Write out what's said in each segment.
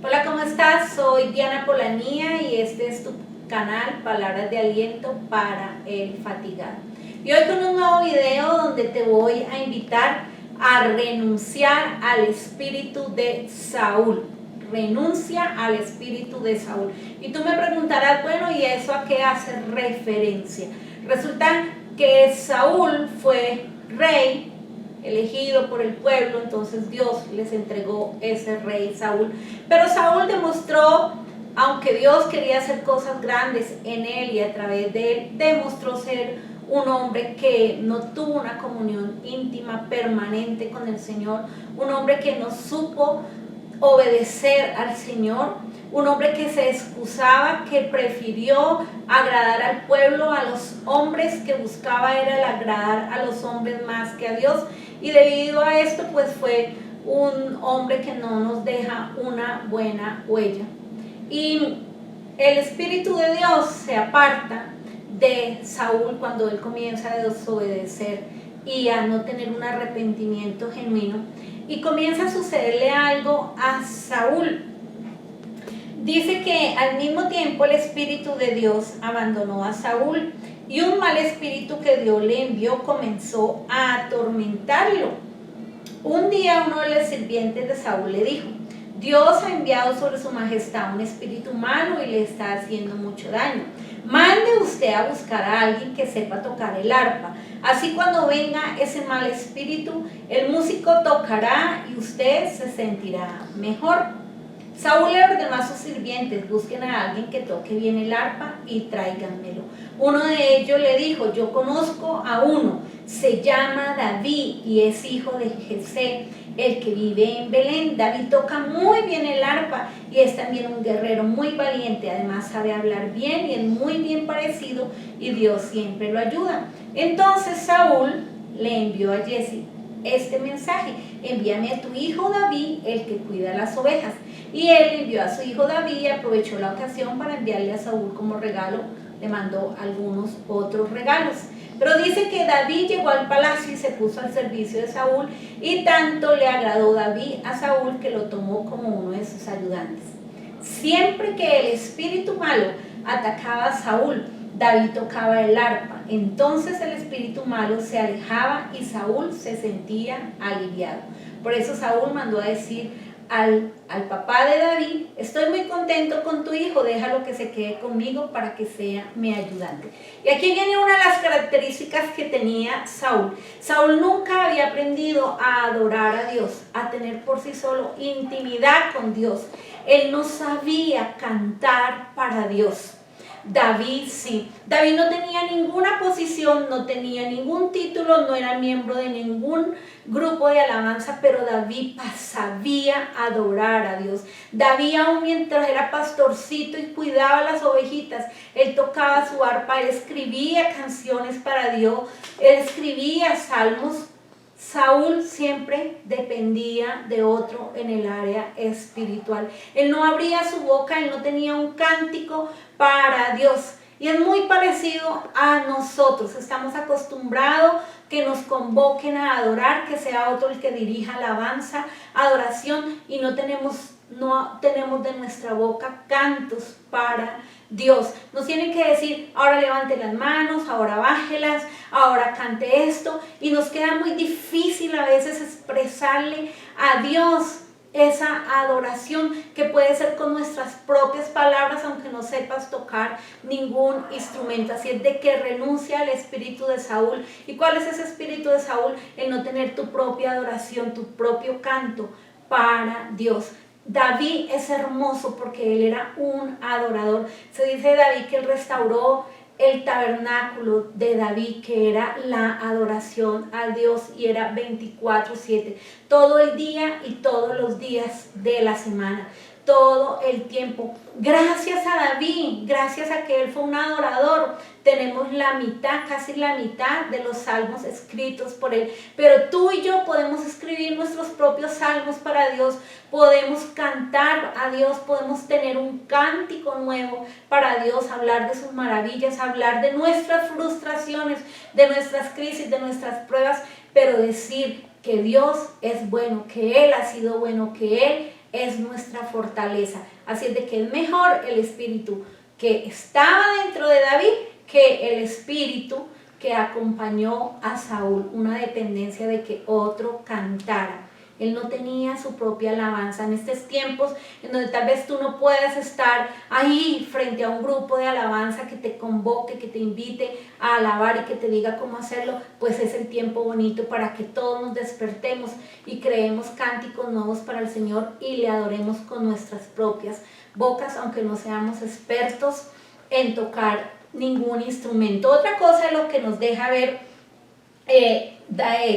Hola, ¿cómo estás? Soy Diana Polanía y este es tu canal Palabras de Aliento para el Fatigado. Y hoy con un nuevo video donde te voy a invitar a renunciar al espíritu de Saúl. Renuncia al espíritu de Saúl. Y tú me preguntarás, bueno, ¿y eso a qué hace referencia? Resulta que Saúl fue rey elegido por el pueblo, entonces Dios les entregó ese rey Saúl. Pero Saúl demostró, aunque Dios quería hacer cosas grandes en él y a través de él, demostró ser un hombre que no tuvo una comunión íntima, permanente con el Señor, un hombre que no supo obedecer al Señor, un hombre que se excusaba, que prefirió agradar al pueblo, a los hombres, que buscaba era el agradar a los hombres más que a Dios, y debido a esto pues fue un hombre que no nos deja una buena huella. Y el Espíritu de Dios se aparta de Saúl cuando él comienza a desobedecer y a no tener un arrepentimiento genuino, y comienza a sucederle algo a Saúl. Dice que al mismo tiempo el Espíritu de Dios abandonó a Saúl y un mal espíritu que Dios le envió comenzó a atormentarlo. Un día uno de los sirvientes de Saúl le dijo: Dios ha enviado sobre su majestad un espíritu malo y le está haciendo mucho daño. Mande usted a buscar a alguien que sepa tocar el arpa. Así cuando venga ese mal espíritu, el músico tocará y usted se sentirá mejor. Saúl le ordenó a sus sirvientes: busquen a alguien que toque bien el arpa y tráiganmelo. Uno de ellos le dijo: yo conozco a uno, se llama David y es hijo de Jesé, el que vive en Belén. David toca muy bien el arpa y es también un guerrero muy valiente, además sabe hablar bien y es muy bien parecido y Dios siempre lo ayuda. Entonces Saúl le envió a Jesse este mensaje: envíame a tu hijo David, el que cuida las ovejas. Y él envió a su hijo David y aprovechó la ocasión para enviarle a Saúl como regalo. Le mandó algunos otros regalos. Pero dice que David llegó al palacio y se puso al servicio de Saúl, y tanto le agradó David a Saúl que lo tomó como uno de sus ayudantes. Siempre que el espíritu malo atacaba a Saúl, David tocaba el arpa. Entonces el espíritu malo se alejaba y Saúl se sentía aliviado. Por eso Saúl mandó a decir al papá de David: estoy muy contento con tu hijo, déjalo que se quede conmigo para que sea mi ayudante. Y aquí viene una de las características que tenía Saúl. Saúl nunca había aprendido a adorar a Dios, a tener por sí solo intimidad con Dios. Él no sabía cantar para Dios. David sí. David no tenía ninguna posición, no tenía ningún título, no era miembro de ningún grupo de alabanza, pero David sabía adorar a Dios. David, aún mientras era pastorcito y cuidaba las ovejitas, él tocaba su arpa, él escribía canciones para Dios, él escribía salmos. Saúl siempre dependía de otro en el área espiritual. Él no abría su boca, él no tenía un cántico para Dios. Y es muy parecido a nosotros. Estamos acostumbrados que nos convoquen a adorar, que sea otro el que dirija alabanza, adoración, y no tenemos de nuestra boca cantos para Dios. Nos tienen que decir: ahora levante las manos, ahora bájelas, ahora cante esto, y nos queda muy difícil a veces expresarle a Dios esa adoración que puede ser con nuestras propias palabras, aunque no sepas tocar ningún instrumento. Así es de que renuncia al espíritu de Saúl. ¿Y cuál es ese espíritu de Saúl? El no tener tu propia adoración, tu propio canto para Dios. David es hermoso porque él era un adorador. Se dice de David que él restauró el tabernáculo de David, que era la adoración a Dios, y era 24/7, todo el día y todos los días de la semana, todo el tiempo. Gracias a David, gracias a que él fue un adorador, tenemos la mitad, casi la mitad de los salmos escritos por él. Pero tú y yo podemos escribir nuestros propios salmos para Dios, podemos cantar a Dios, podemos tener un cántico nuevo para Dios, hablar de sus maravillas, hablar de nuestras frustraciones, de nuestras crisis, de nuestras pruebas, pero decir que Dios es bueno, que Él ha sido bueno, que Él es nuestra fortaleza. Así es de que es mejor el espíritu que estaba dentro de David que el espíritu que acompañó a Saúl, una dependencia de que otro cantara. Él no tenía su propia alabanza. En estos tiempos en donde tal vez tú no puedas estar ahí frente a un grupo de alabanza que te convoque, que te invite a alabar y que te diga cómo hacerlo, pues es el tiempo bonito para que todos nos despertemos y creemos cánticos nuevos para el Señor y le adoremos con nuestras propias bocas, aunque no seamos expertos en tocar ningún instrumento. Otra cosa es lo que nos deja ver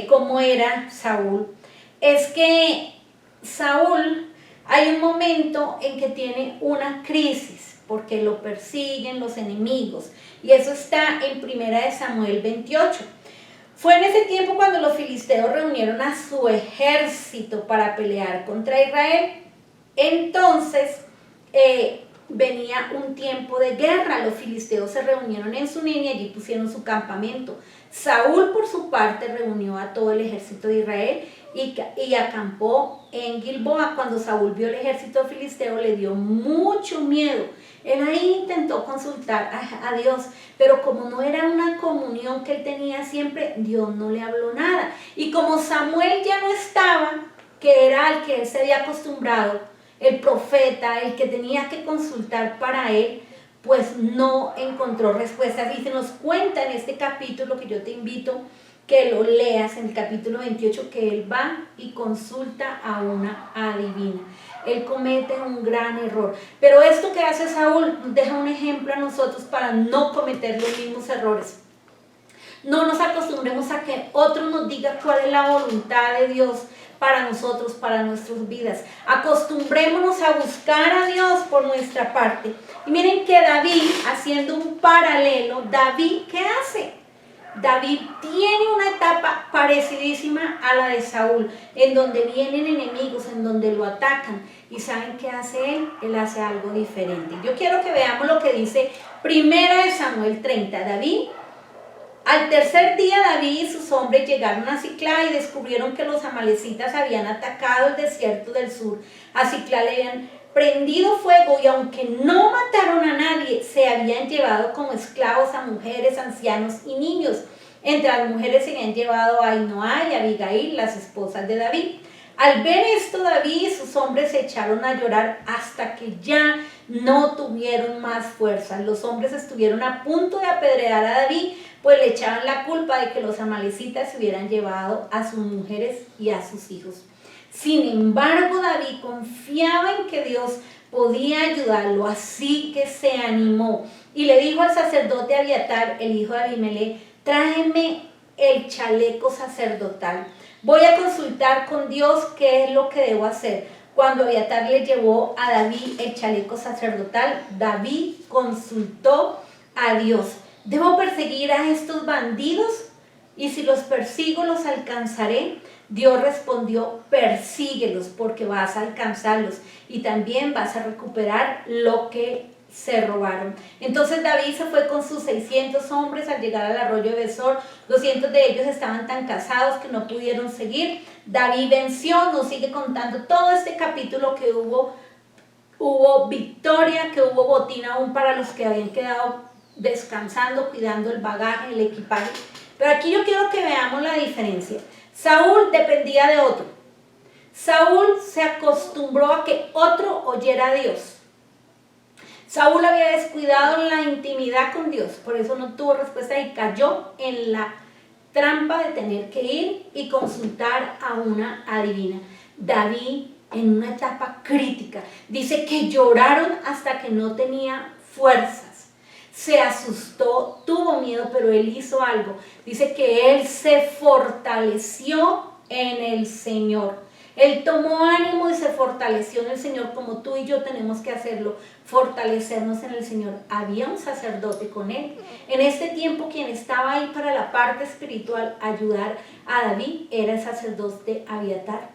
cómo era Saúl. Es que Saúl, hay un momento en que tiene una crisis, porque lo persiguen los enemigos, y eso está en 1 Samuel 28. Fue en ese tiempo cuando los filisteos reunieron a su ejército para pelear contra Israel. Entonces, venía un tiempo de guerra. Los filisteos se reunieron en Sunem y allí pusieron su campamento. Saúl, por su parte, reunió a todo el ejército de Israel y acampó en Gilboa. Cuando Saúl vio el ejército filisteo, le dio mucho miedo. Él ahí intentó consultar a Dios, pero como no era una comunión que él tenía siempre, Dios no le habló nada. Y como Samuel ya no estaba, que era al que él se había acostumbrado, el profeta, el que tenía que consultar para él, pues no encontró respuestas. Y se nos cuenta en este capítulo, que yo te invito que lo leas, en el capítulo 28, que él va y consulta a una adivina. Él comete un gran error. Pero esto que hace Saúl deja un ejemplo a nosotros para no cometer los mismos errores. No nos acostumbremos a que otro nos diga cuál es la voluntad de Dios para nosotros, para nuestras vidas. Acostumbrémonos a buscar a Dios por nuestra parte. Y miren que David, haciendo un paralelo, David, ¿qué hace? David tiene una etapa parecidísima a la de Saúl, en donde vienen enemigos, en donde lo atacan. ¿Y saben qué hace él? Él hace algo diferente. Yo quiero que veamos lo que dice 1 Samuel 30. David, al tercer día, David y sus hombres llegaron a Siclá y descubrieron que los amalecitas habían atacado el desierto del sur. A Siclá le habían prendido fuego y aunque no mataron a nadie, se habían llevado como esclavos a mujeres, ancianos y niños. Entre las mujeres se habían llevado a Ainoa y Abigail, las esposas de David. Al ver esto, David y sus hombres se echaron a llorar hasta que ya no tuvieron más fuerza. Los hombres estuvieron a punto de apedrear a David, pues le echaban la culpa de que los amalecitas se hubieran llevado a sus mujeres y a sus hijos. Sin embargo, David confiaba en que Dios podía ayudarlo, así que se animó y le dijo al sacerdote Abiatar, el hijo de Abimelech: tráeme el chaleco sacerdotal. Voy a consultar con Dios qué es lo que debo hacer. Cuando Abiatar le llevó a David el chaleco sacerdotal, David consultó a Dios. ¿Debo perseguir a estos bandidos? Y si los persigo, ¿los alcanzaré? Dios respondió: persíguelos, porque vas a alcanzarlos y también vas a recuperar lo que se robaron. Entonces David se fue con sus 600 hombres. Al llegar al arroyo de Besor, 200 de ellos estaban tan cansados que no pudieron seguir. David venció. Nos sigue contando todo este capítulo que hubo victoria, que hubo botín aún para los que habían quedado descansando, cuidando el bagaje, el equipaje. Pero aquí yo quiero que veamos la diferencia. Saúl dependía de otro. Saúl se acostumbró a que otro oyera a Dios. Saúl había descuidado la intimidad con Dios, por eso no tuvo respuesta y cayó en la trampa de tener que ir y consultar a una adivina. David, en una etapa crítica, dice que lloraron hasta que no tenía fuerzas. Se asustó, tuvo miedo, pero él hizo algo. Dice que él se fortaleció en el Señor. Él tomó ánimo y se fortaleció en el Señor, como tú y yo tenemos que hacerlo, fortalecernos en el Señor. Había un sacerdote con él. En este tiempo, quien estaba ahí para la parte espiritual, ayudar a David, era el sacerdote Abiatar.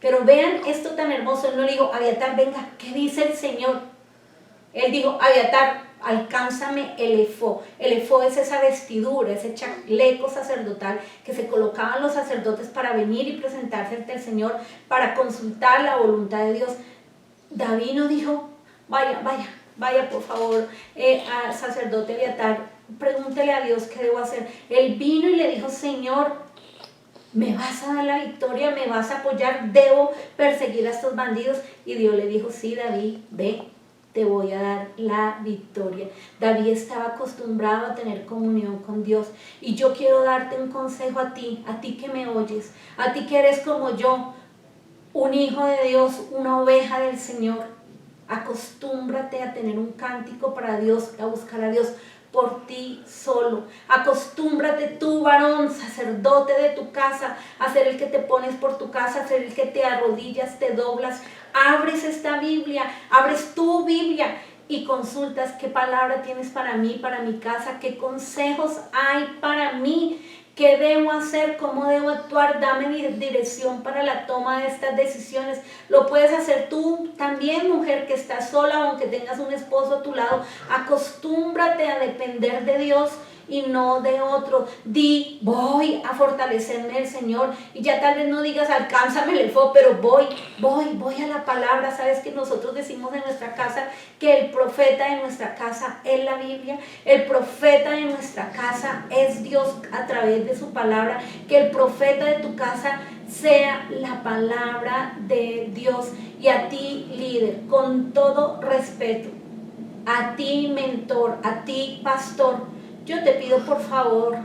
Pero vean esto tan hermoso. Él no le dijo: Abiatar, venga, ¿qué dice el Señor? Él dijo: Abiatar, alcánzame el efod. El efod es esa vestidura, ese chaleco sacerdotal que se colocaban los sacerdotes para venir y presentarse ante el Señor, para consultar la voluntad de Dios. David no dijo, vaya por favor, al sacerdote Abiatar, pregúntele a Dios qué debo hacer. Él vino y le dijo, Señor, me vas a dar la victoria, me vas a apoyar, debo perseguir a estos bandidos. Y Dios le dijo, sí, David, ve, te voy a dar la victoria. David estaba acostumbrado a tener comunión con Dios. Y yo quiero darte un consejo a ti que me oyes, a ti que eres como yo, un hijo de Dios, una oveja del Señor. Acostúmbrate a tener un cántico para Dios, a buscar a Dios por ti solo. Acostúmbrate tú, varón, sacerdote de tu casa, a ser el que te pones por tu casa, a ser el que te arrodillas, te doblas, abres esta Biblia, abres tu Biblia y consultas qué palabra tienes para mí, para mi casa, qué consejos hay para mí. ¿Qué debo hacer? ¿Cómo debo actuar? Dame dirección para la toma de estas decisiones. Lo puedes hacer tú también, mujer que estás sola, aunque tengas un esposo a tu lado. Acostúmbrate a depender de Dios y no de otro. Voy a fortalecerme el Señor. Y ya tal vez no digas, alcánzame el fuego, pero voy a la palabra. Sabes que nosotros decimos en nuestra casa que el profeta de nuestra casa es la Biblia. El profeta de nuestra casa es Dios a través de su palabra. Que el profeta de tu casa sea la palabra de Dios. Y a ti, líder, con todo respeto, a ti, mentor, a ti, pastor, yo te pido por favor,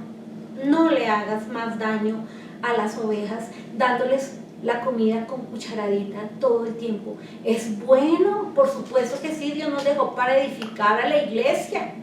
no le hagas más daño a las ovejas dándoles la comida con cucharadita todo el tiempo. Es bueno, por supuesto que sí, Dios nos dejó para edificar a la iglesia.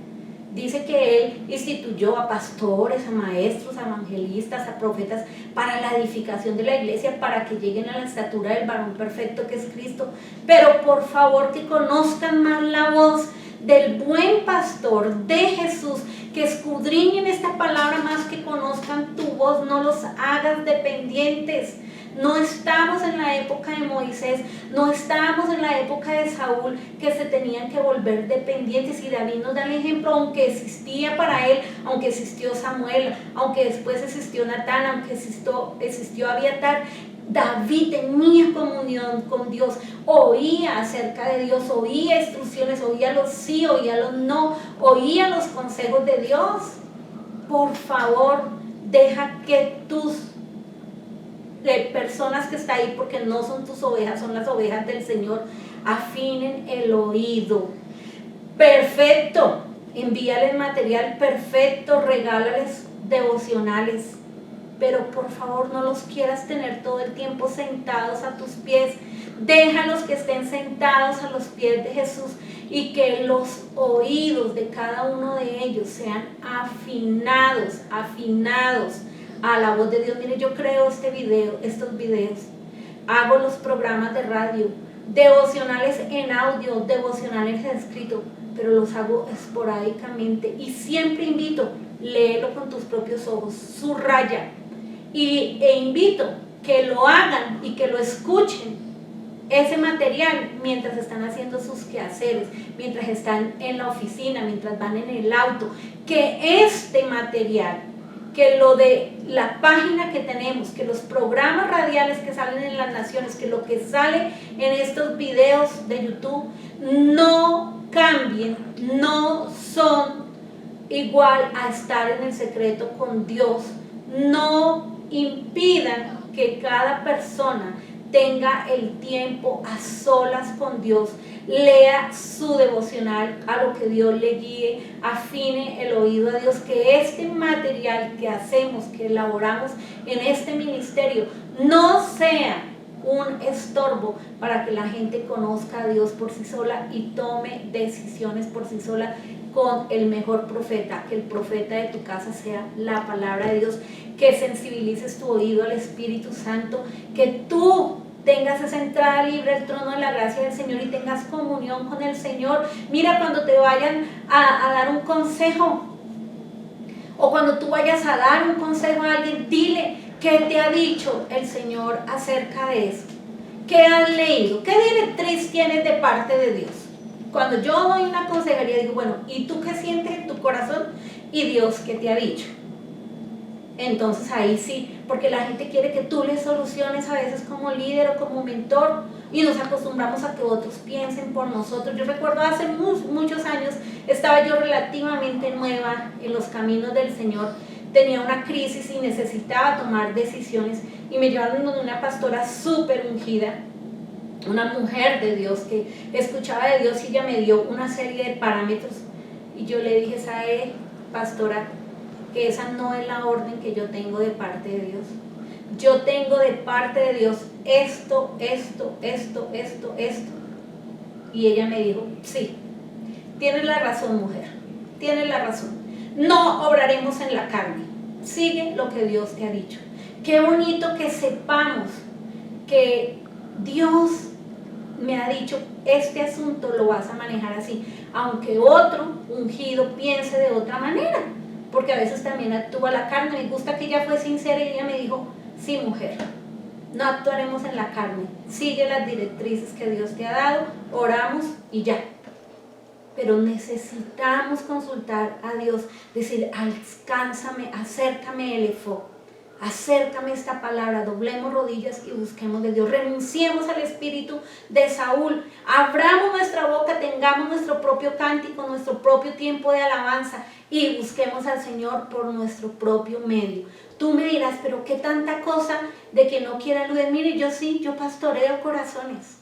Dice que Él instituyó a pastores, a maestros, a evangelistas, a profetas para la edificación de la iglesia, para que lleguen a la estatura del varón perfecto que es Cristo. Pero por favor que conozcan más la voz del buen pastor, de Jesús, que escudriñen esta palabra más que conozcan tu voz, no los hagas dependientes. No estamos en la época de Moisés, no estamos en la época de Saúl, que se tenían que volver dependientes, y David nos da el ejemplo, aunque existía para él, aunque existió Samuel, aunque después existió Natán, aunque existió Abiatar, David tenía comunión con Dios, oía acerca de Dios, oía instrucciones, oía los sí, oía los no, oía los consejos de Dios. Por favor, deja que tus personas que están ahí, porque no son tus ovejas, son las ovejas del Señor, afinen el oído. Perfecto, envíales material perfecto, regálales devocionales, pero por favor no los quieras tener todo el tiempo sentados a tus pies. Déjalos que estén sentados a los pies de Jesús y que los oídos de cada uno de ellos sean afinados a la voz de Dios. Mire, yo creo estos videos, hago los programas de radio, devocionales en audio, devocionales en escrito, pero los hago esporádicamente y siempre invito, léelo con tus propios ojos, subraya, e invito que lo hagan y que lo escuchen ese material mientras están haciendo sus quehaceres, mientras están en la oficina, mientras van en el auto, que este material, que lo de la página que tenemos, que los programas radiales que salen en las naciones, que lo que sale en estos videos de YouTube no cambien, no son igual a estar en el secreto con Dios, no impidan que cada persona tenga el tiempo a solas con Dios, lea su devocional, a lo que Dios le guíe, afine el oído a Dios, que este material que hacemos, que elaboramos en este ministerio, no sea un estorbo para que la gente conozca a Dios por sí sola y tome decisiones por sí sola con el mejor profeta, que el profeta de tu casa sea la palabra de Dios, que sensibilices tu oído al Espíritu Santo, que tú tengas esa entrada libre al trono de la gracia del Señor y tengas comunión con el Señor. Mira, cuando te vayan a dar un consejo, o cuando tú vayas a dar un consejo a alguien, dile qué te ha dicho el Señor acerca de eso, qué has leído, qué directriz tienes de parte de Dios. Cuando yo doy una consejería, digo, bueno, ¿y tú qué sientes en tu corazón? ¿Y Dios qué te ha dicho? Entonces ahí sí, porque la gente quiere que tú le soluciones a veces como líder o como mentor. y nos acostumbramos a que otros piensen por nosotros. Yo recuerdo hace muchos años, estaba yo relativamente nueva en los caminos del Señor, tenía una crisis y necesitaba tomar decisiones y me llevaron donde una pastora súper ungida, una mujer de Dios que escuchaba de Dios, y ella me dio una serie de parámetros y yo le dije: ¿sabe, pastora, que esa no es la orden que yo tengo de parte de Dios? Yo tengo de parte de Dios esto. Y ella me dijo: sí, tienes la razón, mujer, tienes la razón. No obraremos en la carne, sigue lo que Dios te ha dicho. Qué bonito que sepamos que Dios me ha dicho: este asunto lo vas a manejar así, aunque otro ungido piense de otra manera, porque a veces también actúa la carne. Me gusta que ella fue sincera y ella me dijo: sí, mujer, no actuaremos en la carne, sigue las directrices que Dios te ha dado, oramos y ya. Pero necesitamos consultar a Dios, decir: alcánzame, acércame el efod, acércame esta palabra, doblemos rodillas y busquemos de Dios, renunciemos al espíritu de Saúl, abramos nuestra boca, tengamos nuestro propio cántico, nuestro propio tiempo de alabanza y busquemos al Señor por nuestro propio medio. Tú me dirás: pero qué tanta cosa de que no quiera luz. Mire, yo pastoreo corazones,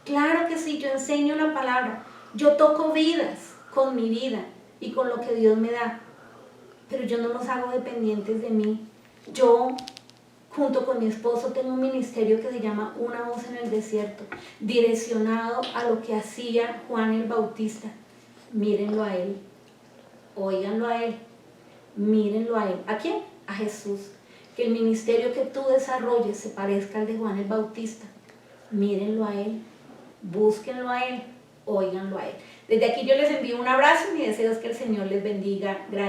claro que sí, yo enseño la palabra, yo toco vidas con mi vida y con lo que Dios me da, pero yo no los hago dependientes de mí. Yo, junto con mi esposo, tengo un ministerio que se llama Una Voz en el Desierto, direccionado a lo que hacía Juan el Bautista. Mírenlo a él, óiganlo a él, mírenlo a él. ¿A quién? A Jesús. Que el ministerio que tú desarrolles se parezca al de Juan el Bautista. Mírenlo a él, búsquenlo a él, óiganlo a él. Desde aquí yo les envío un abrazo y mi deseo es que el Señor les bendiga. Gracias.